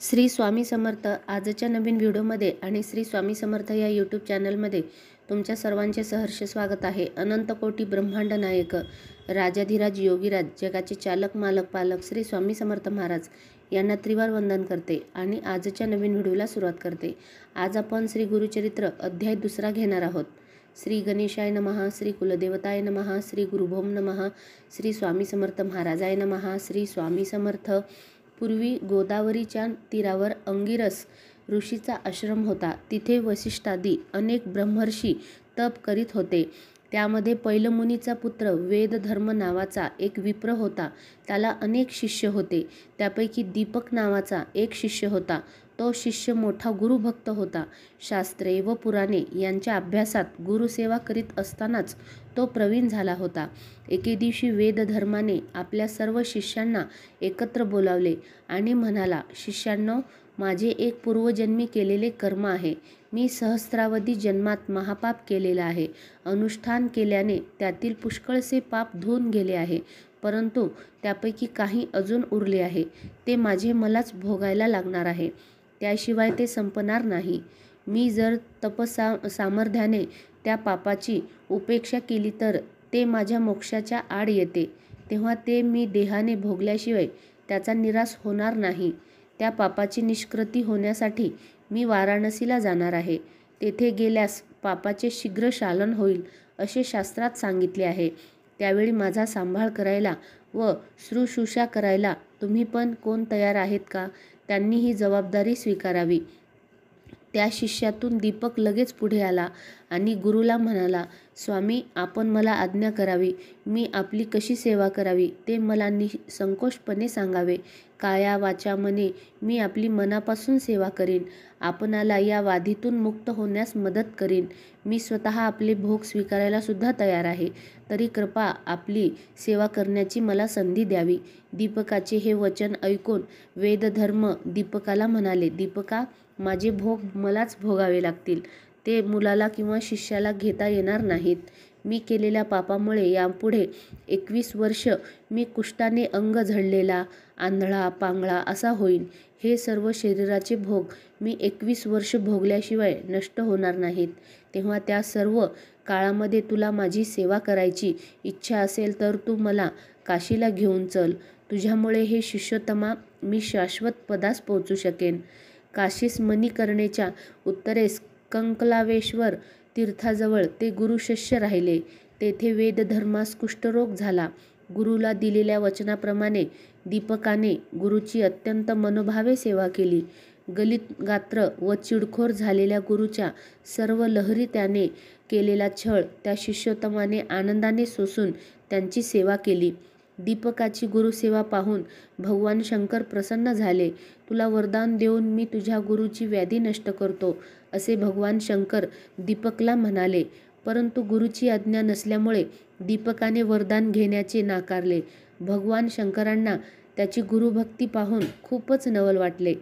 श्री स्वामी समर्थ आजच्या नवीन व्हिडिओमध्ये आणि श्री स्वामी समर्थ या यूट्यूब चॅनलमध्ये तुमच्या सर्वांचे सहर्ष स्वागत आहे। अनंत कोटी ब्रह्मांड नायक राजाधिराज योगीराज जगाचे चालक मालक पालक श्री स्वामी समर्थ महाराज यांना त्रिवार वंदन करते आणि आजच्या नवीन व्हिडिओला सुरुवात करते। आज आपण श्री गुरुचरित्र अध्याय 2 घेणार आहोत। श्री गणेशाय नमः, श्री कुलदेवताय नमः, श्री गुरुभोम नमः, श्री स्वामी समर्थ महाराजाय नमः। श्री स्वामी समर्थ। पूर्वी गोदावरीच्या तीरावर अंगिरस ऋषीचा आश्रम होता। तिथे वसिष्ठादी अनेक ब्रह्मर्षी तप करीत होते। त्यामध्ये पैलमुनीचा पुत्र वेदधर्म नावाचा एक विप्र होता। त्याला अनेक शिष्य होते। त्यापैकी दीपक नावाचा एक शिष्य होता। तो शिष्य मोठा गुरुभक्त होता। शास्त्रे व पुराणे यांच्या अभ्यासात गुरुसेवा करीत असतानाच तो प्रवीण झाला होता। एके दिवशी वेदधर्माने आपल्या सर्व शिष्यांना एकत्र बोलावले आणि म्हणाला, शिष्यांनो, माझे एक पूर्वजन्मी केलेले कर्म आहे। मी सहस्रावधी जन्मात महापाप केलेला आहे। अनुष्ठान केल्याने त्यातील पुष्कळसे पाप धुवून गेले आहे, परंतु त्यापैकी काही अजून उरले आहे। ते माझे मलाच भोगायला लागणार आहे, त्याशिवाय ते संपणार नाही। मी जर सामर्थ्याने त्या पापाची उपेक्षा केली तर ते माझ्या मोक्षाच्या आड येते, तेव्हा ते मी देहाने भोगल्याशिवाय त्याचा निराश होणार नाही। त्या पापाची निष्कृती होण्यासाठी मी वाराणसीला जाणार आहे। तेथे गेल्यास पापाचे शीघ्र शालन होईल असे शास्त्रात सांगितले आहे। त्यावेळी माझा सांभाळ करायला व शुश्रूषा करायला तुम्ही पण कोण तयार आहेत का? त्यांनी ही जबाबदारी स्वीकारावी। त्या शिष्यातून दीपक लगेच पुढे आला आणि गुरुला म्हणाला, स्वामी, आपण मला आज्ञा करावी। मी आपली कशी सेवा करावी ते मला निसंकोचपणे सांगावे। काया वाचा मने मी आपली मनापासून सेवा करीन। आपणाला या वाधीतून मुक्त होण्यास मदत करीन। मी स्वतः आपले भोग स्वीकारायला सुद्धा तयार आहे, तरी कृपा आपली सेवा करण्याची मला संधी द्यावी। दीपकाचे हे वचन ऐकून वेदधर्म दीपकाला म्हणाले, दीपका, माझे भोग मलाच भोगावे लागतील। ते मुलाला किंवा शिष्याला घेता येणार नाहीत। मी केलेल्या पापामुळे यापुढे 21 वर्ष मी कुष्ठाने अंग झडलेला, आंधळा पांगळा असा होईन। हे सर्व शरीराचे भोग मी 21 वर्ष भोगल्याशिवाय नष्ट होणार नाहीत। तेव्हा त्या सर्व काळामध्ये तुला माझी सेवा करायची इच्छा असेल तर तू मला काशीला घेऊन चल। तुझ्यामुळे हे शिष्योत्तमा मी शाश्वत पदास पोहोचू शकेन। काशीस मणिकर्णेच्या उत्तरेस कंकलावेश्वर तीर्थाजवळ ते गुरुशिष्य राहिले। तेथे वेदधर्मास कुष्ठरोग झाला। गुरुला दिलेल्या वचनाप्रमाणे दीपकाने गुरुची अत्यंत मनोभावे सेवा केली। गलित गात्र व चिडखोर झालेल्या गुरुच्या सर्व लहरी त्याने केलेला छळ त्या शिष्योत्तमाने आनंदाने सोसून त्यांची सेवा केली। दीपकाची गुरुसेवा पाहून भगवान शंकर प्रसन्न झाले। तुला वरदान देऊन मी तुझ्या गुरुची व्याधी नष्ट करतो, असे भगवान शंकर दीपकला म्हणाले। परंतु गुरुची आज्ञा नसल्यामुळे दीपकाने वरदान घेण्याचे नाकारले। भगवान शंकरांना त्याची गुरुभक्ती पाहून खूपच नवल वाटले।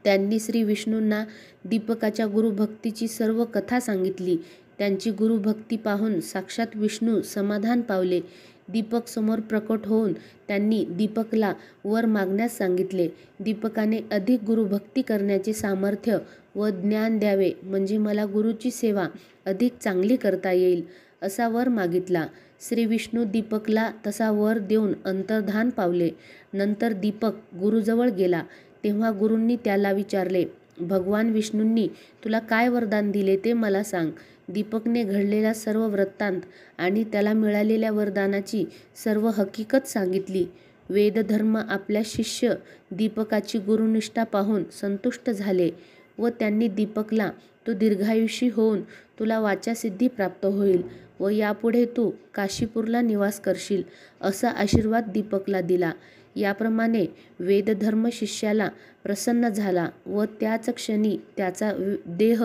त्यांनी श्री विष्णूंना दीपकाच्या गुरुभक्तीची सर्व कथा सांगितली। त्यांची गुरुभक्ती पाहून साक्षात विष्णू समाधान पावले। दीपक समोर प्रकट होऊन त्यांनी दीपकला वर मागण्यास सांगितले। दीपकाने अधिक गुरुभक्ती करण्याचे सामर्थ्य व ज्ञान द्यावे, म्हणजे मला गुरुची सेवा अधिक चांगली करता येईल, असा वर मागितला। श्री विष्णू दीपकला तसा वर देऊन अंतर्धान पावले। नंतर दीपक गुरुजवळ गेला, तेव्हा गुरूंनी त्याला विचारले, भगवान विष्णूंनी तुला काय वरदान दिले ते मला सांग। दीपकने घडलेला सर्व वृत्तांत आणि त्याला मिळालेल्या वरदानाची सर्व हकीकत सांगितली। वेदधर्म आपल्या शिष्य दीपकाची गुरुनिष्ठा पाहून संतुष्ट झाले व त्यांनी दीपकला, तू दीर्घायुषी होऊन तुला वाचासिद्धी प्राप्त होईल व यापुढे तू काशीपूरला निवास करशील, असा आशीर्वाद दीपकला दिला। याप्रमाणे वेदधर्म शिष्याला प्रसन्न झाला व त्याच क्षणी त्याचा देह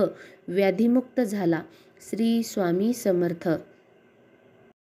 व्याधीमुक्त झाला। श्री स्वामी समर्थ।